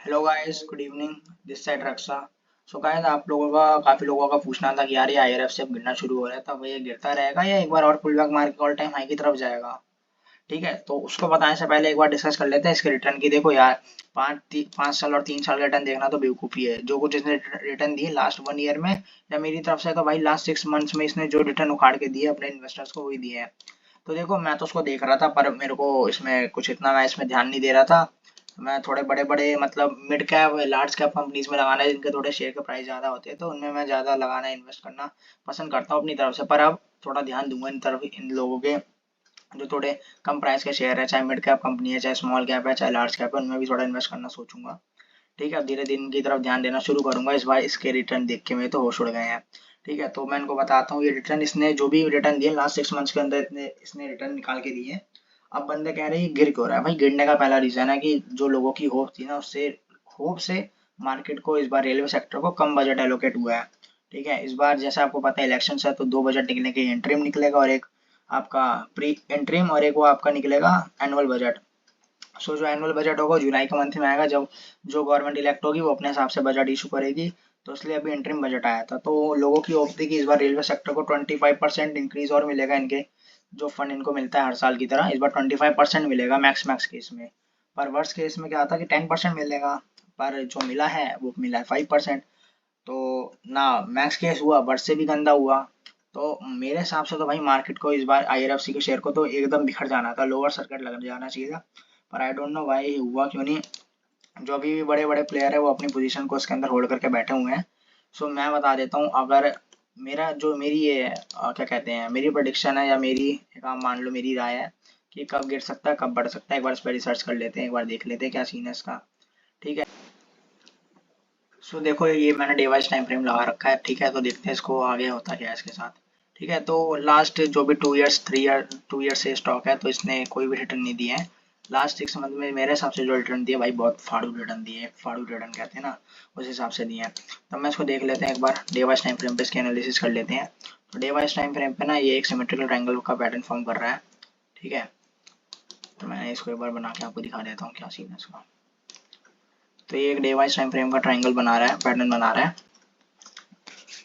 Hello guys, good evening. This side Raksha. So guys, आप लोगों का काफी लोगों का पूछना था कि यार ये आईआरएफ से अब गिरना शुरू हो रहा है, तब ये गिरता रहेगा या एक बार और पुल बैक मार के ऑल टाइम हाई की तरफ जाएगा। ठीक है, तो उसको बताने से पहले एक बार डिस्कस कर लेते हैं इसके रिटर्न की। देखो यार, 5 साल और 3 साल का रिटर्न देखना तो बेवकूफी है। जो कुछ इसने रिटर्न दिए लास्ट 1 ईयर में या मेरी तरफ से, तो भाई लास्ट 6 मंथ्स में इसने जो रिटर्न उखाड़ के दिए अपने इन्वेस्टर्स को वही दिए हैं। तो देखो, मैं तो उसको देख रहा था पर मेरे को इसमें कुछ इतना मैं इसमें ध्यान नहीं दे रहा था। मैं थोड़े बड़े बड़े मतलब mid cap large cap companies में लगाना है जिनके थोड़े शेयर के प्राइस ज्यादा होते हैं, तो उनमें मैं ज्यादा लगाना इन्वेस्ट करना पसंद करता हूँ अपनी तरफ से। पर अब थोड़ा ध्यान दूंगा इन तरफ, इन लोगों के जो थोड़े कम प्राइस के शेयर है, चाहे मिड कैप कंपनी है, चाहे स्मॉल कैप है, चाहे लार्ज कैप है, उनमें भी थोड़ा इन्वेस्ट करना सोचूंगा। ठीक है, अब धीरे धीरे इनकी तरफ ध्यान देना शुरू करूंगा। इस बार इसके रिटर्न देख के मेरे तो होश उड़ गए हैं। ठीक है, तो मैं इनको बताता हूँ ये रिटर्न, इसने जो भी रिटर्न दिए लास्ट 6 मंथ्स के अंदर इतने इसने रिटर्न निकाल के दिए। अब बंदे कह रहे हैं ये गिर क्यों रहा है। भाई, गिरने का पहला रीजन है कि जो लोगों की होप थी ना, उससे होप से मार्केट को इस बार रेलवे सेक्टर को कम बजट एलोकेट हुआ है। ठीक है, इस बार जैसे आपको पता है इलेक्शन है, तो दो बजट निकले के, इंटरिम निकलेगा और एक आपका प्री इंटरिम, और एक वो आपका निकलेगा एनुअल बजट। सो जो एनुअल बजट होगा जुलाई के मंथ में आएगा, जब जो गवर्नमेंट इलेक्ट होगी वो अपने हिसाब से बजट इशू करेगी। तो इसलिए अभी इंटरिम बजट आया था, तो लोगों की होप थी कि इस बार रेलवे सेक्टर को 25% इंक्रीज और मिलेगा। इनके जो फंड इनको मिलता है हर साल की तरह, इस बार 25% मिलेगा मैक्स मैक्स केस में। पर वर्स्ट केस में क्या आता है कि 10% मिलेगा, पर जो मिला है वो मिला है 5%। तो ना मैक्स केस हुआ, वर्स्ट से भी गंदा हुआ। तो मेरे हिसाब से तो भाई मार्केट को इस बार आईआरएफसी के शेयर को तो एकदम बिखर जाना था, लोअर सर्किट लग जाना चाहिए था। पर आई डोंट नो भाई हुआ क्यों नहीं। जो अभी भी बड़े बड़े प्लेयर है वो अपनी पोजीशन को इसके अंदर होल्ड करके बैठे हुए हैं। सो मैं बता देता हूँ, अगर मेरा जो मेरी ये क्या कहते हैं, मेरी प्रोडिक्शन है या मेरी एक आप मान लो मेरी राय है कि कब गिर सकता है कब बढ़ सकता है, एक बार इस पर रिसर्च कर लेते हैं, एक बार देख लेते हैं क्या सीन है इसका। ठीक है, सो देखो ये मैंने डिवाइस टाइम फ्रेम लगा रखा है। ठीक है, तो देखते हैं इसको आगे होता क्या है इसके साथ। ठीक है, तो लास्ट जो भी 2 ईयर्स 3 ईयर 2 ईयर से स्टॉक है, तो इसने कोई भी रिटर्न नहीं दिया है। लास्ट 6 मंथ में मेरे हिसाब से जो रिटर्न दिए भाई, बहुत फाड़ू रिटर्न दिए, फाड़ू रिटर्न कहते हैं ना, उस हिसाब से दिए हैं। तो मैं इसको देख लेते हैं एक बार, डिवाइस टाइम फ्रेम पे इसके एनालिसिस कर लेते हैं। तो डिवाइस टाइम फ्रेम पे ना ये एक सिमेट्रिकल ट्रायंगल का पैटर्न फॉर्म कर रहा है। ठीक है, तो मैं इसको एक बार बना के आपको दिखा देता हूँ क्या सीन है इसका। तो ये एक डिवाइस टाइम फ्रेम का ट्रायंगल बना रहा है, पैटर्न बना रहा है,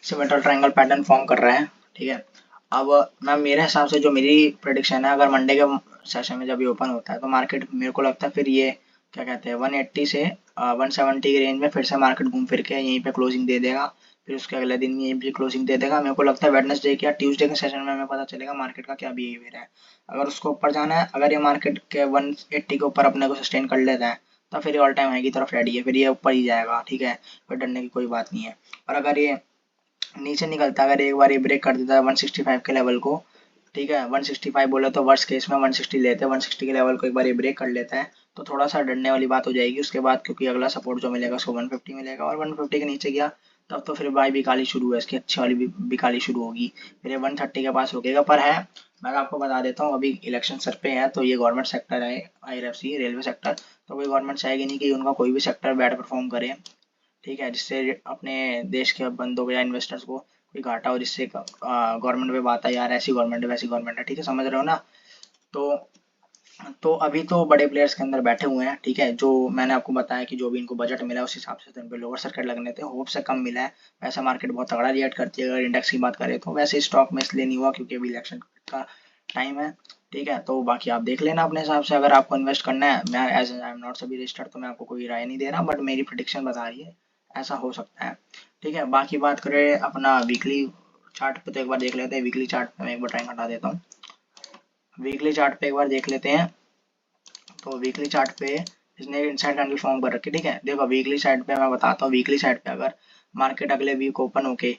सिमेट्रिकल ट्रायंगल पैटर्न फॉर्म कर रहा है। ठीक है, अब मैं मेरे हिसाब से जो मेरी प्रेडिक्शन है, अगर मंडे के सेशन में जब ये ओपन होता है तो मार्केट मेरे को लगता है फिर ये क्या कहते हैं 180 से 170 की रेंज में फिर से मार्केट घूम फिर के यहीं पे क्लोजिंग दे देगा। फिर उसके अगले दिन यहीं पे क्लोजिंग दे देगा। मेरे को लगता है वेडनेसडे या ट्यूसडे के सेशन में हमें पता चलेगा मार्केट का क्या बिहेवियर है। अगर उसको ऊपर जाना है, अगर ये मार्केट के 180 के ऊपर अपने को सस्टेन कर लेता है, तो फिर ये ऑल टाइम हाई की तरफ रेडी है, फिर ये ऊपर ही जाएगा। ठीक है, फिर डरने की कोई बात नहीं है। और अगर ये नीचे निकलता है, अगर एक बार ये ब्रेक कर देता है 165 के लेवल को, ठीक है 165 बोले तो वर्स्ट केस में 160 लेते हैं, 160 के लेवल को एक बार ये ब्रेक कर लेता है तो थोड़ा सा डरने वाली बात हो जाएगी उसके बाद, क्योंकि अगला सपोर्ट जो मिलेगा उसको 150 मिलेगा, और 150 के नीचे गया तब तो फिर भाई बिकाली शुरू है, इसकी अच्छी वाली बिकाली शुरू होगी। फिर ये 130 के पास रुकेगा। पर है, मैं आपको बता देता हूँ, अभी इलेक्शन सर पे है, तो ये गवर्नमेंट सेक्टर है आईआरएफसी रेलवे सेक्टर, तो कोई गवर्नमेंट चाहेगी नहीं कि उनका कोई भी सेक्टर बैड परफॉर्म करे। ठीक है, जिससे अपने देश के बंदों को या इन्वेस्टर्स को कोई घाटा हो, जिससे गवर्नमेंट पे बात है यार ऐसी गवर्नमेंट है वैसी गवर्नमेंट है। ठीक है, समझ रहे हो ना। तो अभी तो बड़े प्लेयर्स के अंदर बैठे हुए हैं। ठीक है, जो मैंने आपको बताया कि जो भी इनको बजट मिला है उस हिसाब से तो इनको लोअर सर्किट लगने थे, होप से कम मिला है। वैसे मार्केट बहुत तगड़ा रिएक्ट करती है अगर इंडेक्स की बात करें तो। वैसे स्टॉक में इसलिए नहीं हुआ क्योंकि अभी इलेक्शन का टाइम है। ठीक है, तो बाकी आप देख लेना अपने हिसाब से, अगर आपको इन्वेस्ट करना है। मैं एज आई एम नॉट सभी रजिस्टर्ड, तो मैं आपको कोई राय नहीं दे रहा, बट मेरी प्रिडिक्शन बता रही है ऐसा हो सकता है। ठीक है, बाकी बात करें अपना वीकली चार्ट पे, तो एक बार देख लेते हैं वीकली चार्ट पे। मैं एक बार टाइम हटा देता हूँ, वीकली चार्ट पे एक बार देख लेते हैं। तो वीकली चार्ट पे इसने इनसाइड कैंडल फॉर्म कर रखी। ठीक है, देखो वीकली चार्ट पे मैं बताता हूँ, वीकली चार्ट पे अगर मार्केट अगले वीक ओपन होके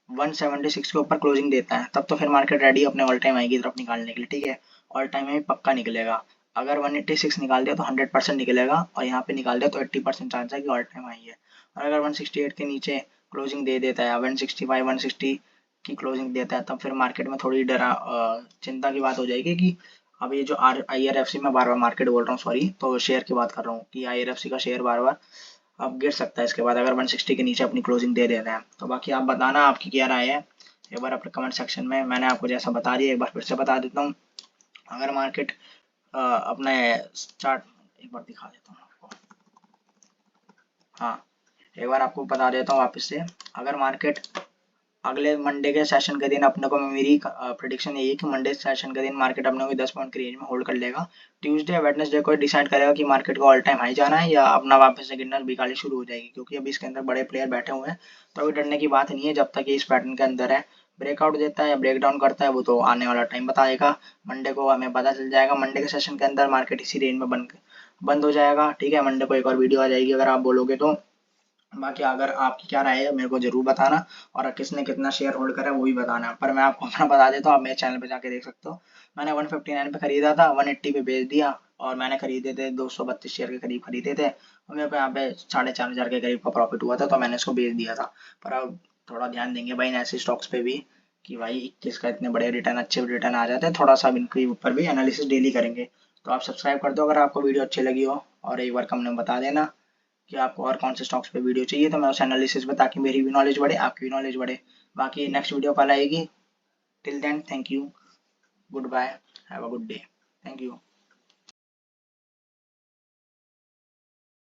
176 के ऊपर क्लोजिंग देता है, तब तो फिर मार्केट रेडी है अपने ऑल टाइम हाई की तरफ निकालने के लिए। ठीक है, ऑल टाइम हाई पक्का निकलेगा। अगर 186 निकाल दिया तो 100% निकलेगा, और यहाँ पे निकाल दिया तो 80% चांस है कि ऑल टाइम हाई है। और अगर 168 के नीचे क्लोजिंग दे देता है, 165 160 की क्लोजिंग देता है, तब फिर मार्केट में थोड़ी चिंता की बात हो जाएगी कि अब ये जो आईआरएफसी में बार बार मार्केट बोल रहा हूँ, सॉरी, तो शेयर की बात कर रहा हूँ कि आईआरएफसी का शेयर बार बार अब गिर सकता है इसके बाद, अगर 160 के नीचे अपनी क्लोजिंग दे देता है। तो बाकी आप बताना आपकी क्या राय है एक बार अपने कमेंट सेक्शन में। मैंने आपको जैसा बता दिया एक बार फिर से बता देता हूँ। अगर मार्केट अपने चार्ट एक बार दिखा देता हूँ आपको। हाँ, एक बार आपको बता देता हूँ वापस से। अगर मार्केट अगले मंडे के सेशन के दिन अपने को, मेरी प्रेडिक्शन यही है कि मंडे सेशन के दिन मार्केट अपने को 10 पॉइंट की रेंज में होल्ड कर लेगा। ट्यूसडे वेडनेसडे को डिसाइड करेगा कि मार्केट को ऑल टाइम हाई जाना है या अपना वापस से गिरना बिकाली शुरू हो जाएगी, क्योंकि अभी इसके अंदर बड़े प्लेयर बैठे हुए हैं। तो अभी डरने की बात नहीं है, जब तक ये इस पैटर्न के अंदर है। ब्रेकआउट देता है या ब्रेक डाउन करता है वो तो आने वाला टाइम बताएगा। मंडे को हमें पता चल जाएगा। मंडे के सेशन के अंदर मार्केट इसी रेंज में बंद हो जाएगा। ठीक है, मंडे को एक और वीडियो आ जाएगी अगर आप बोलोगे तो। बाकी अगर आपकी क्या राय है मेरे को जरूर बताना, और किसने कितना शेयर होल्ड करा है वो भी बताना। पर मैं आपको अपना बता देता हूँ, आप मेरे चैनल पे जाके देख सकते हो। मैंने 159 पे खरीदा था, 180 पे बेच दिया, और मैंने खरीदे थे 232 शेयर के करीब खरीदे थे, और मेरे को यहाँ पे 4,500 के करीब का प्रॉफिट हुआ था, तो मैंने इसको बेच दिया था। पर अब थोड़ा ध्यान देंगे भाई इन ऐसे स्टॉक्स पे भी, कि भाई 21 का इतने बड़े रिटर्न, अच्छे रिटर्न आ जाते हैं, थोड़ा सा इनके ऊपर भी एनालिसिस डेली करेंगे। तो आप सब्सक्राइब कर दो अगर आपको वीडियो अच्छी लगी हो, और एक बार कमेंट में बता देना कि आपको और कौन से स्टॉक्स पे वीडियो चाहिए, तो मैं उस एनालिसिस में, ताकि मेरी भी नॉलेज बढ़े, आपकी भी नॉलेज बढ़े। बाकी नेक्स्ट वीडियो कल आएगी। Till then, thank you, goodbye, have a good day, thank you.